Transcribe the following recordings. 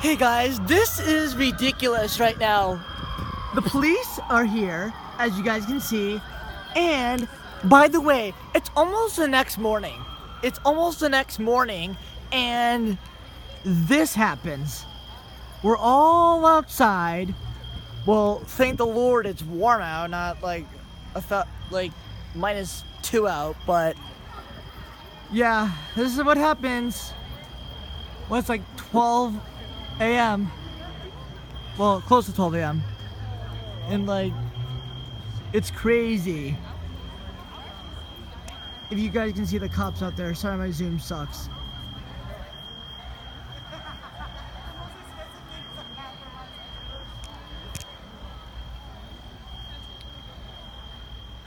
Hey guys, this is ridiculous right now. The police are here, as you guys can see, and by the way, it's almost the next morning. It's almost the next morning, and this happens. We're all outside. Well, thank the Lord it's warm out, not like -2 out, but yeah, this is what happens. Well, it's like 12 a.m. Well, close to 12 a.m. And like, it's crazy. If you guys can see the cops out there, sorry my zoom sucks.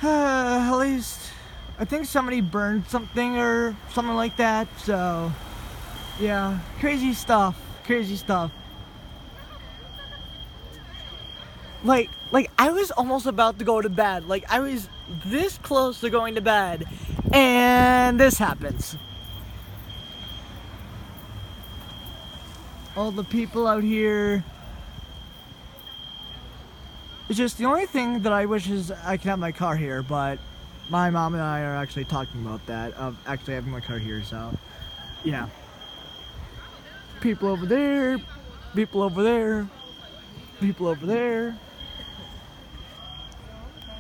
At least, I think somebody burned something or something like that, so yeah, crazy stuff, crazy stuff. Like I was almost about to go to bed. Like I was this close to going to bed, and this happens. All the people out here. It's just the only thing that I wish is I could have my car here, but my mom and I are actually talking about that, of actually having my car here, so yeah. People over there, people over there, people over there.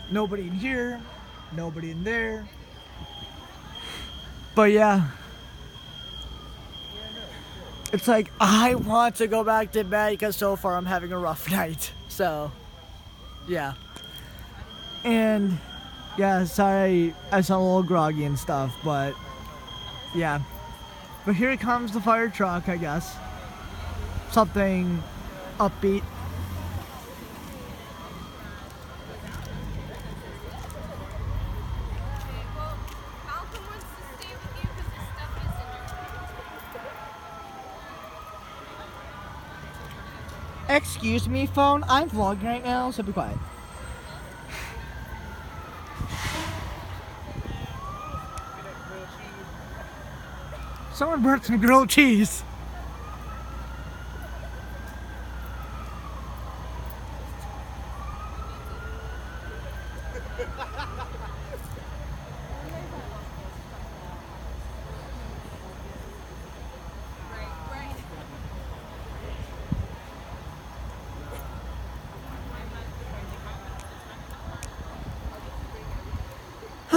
Nobody in here, nobody in there. But yeah. It's like, I want to go back to bed because so far I'm having a rough night, so yeah. And yeah, sorry I sound a little groggy and stuff, but yeah. But here comes the fire truck, I guess. Something upbeat. Excuse me, phone. I'm vlogging right now, so be quiet. Someone burnt some grilled cheese.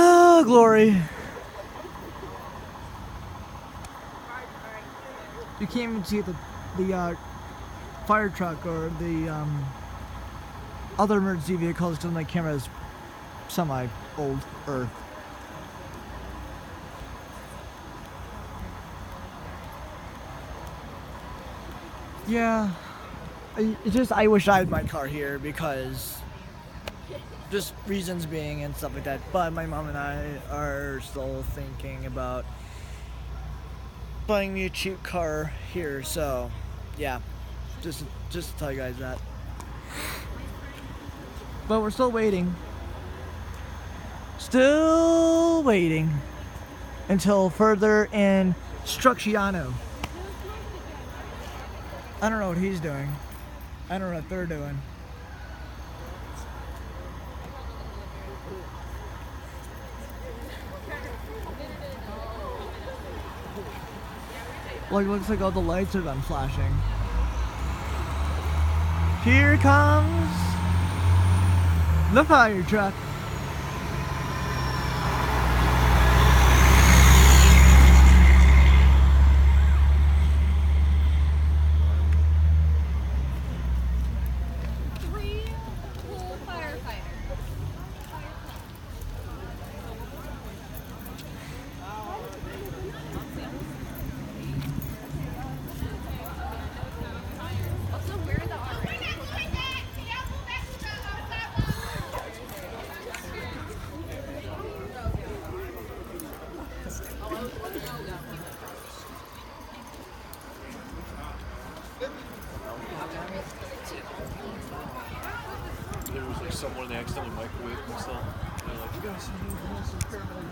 Oh, glory. You can't even see the fire truck or the other emergency vehicles because my camera is semi-old Earth. Yeah, I wish I had my car here because just reasons being and stuff like that. But my mom and I are still thinking about buying me a cheap car here, so yeah, just to tell you guys that. But we're still waiting. Still waiting until further instrucciano. I don't know what he's doing. I don't know what they're doing. Like, looks like all the lights are done flashing. Here comes the fire truck. There was like someone they accidentally microwaved themselves. They're like, you guys need some paramedic.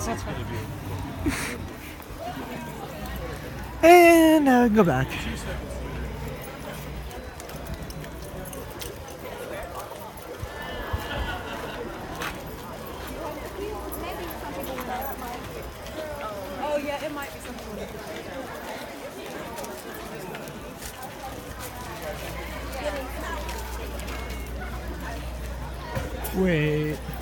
That's gonna be And now we can go back. Oh yeah, it might be something. Wait.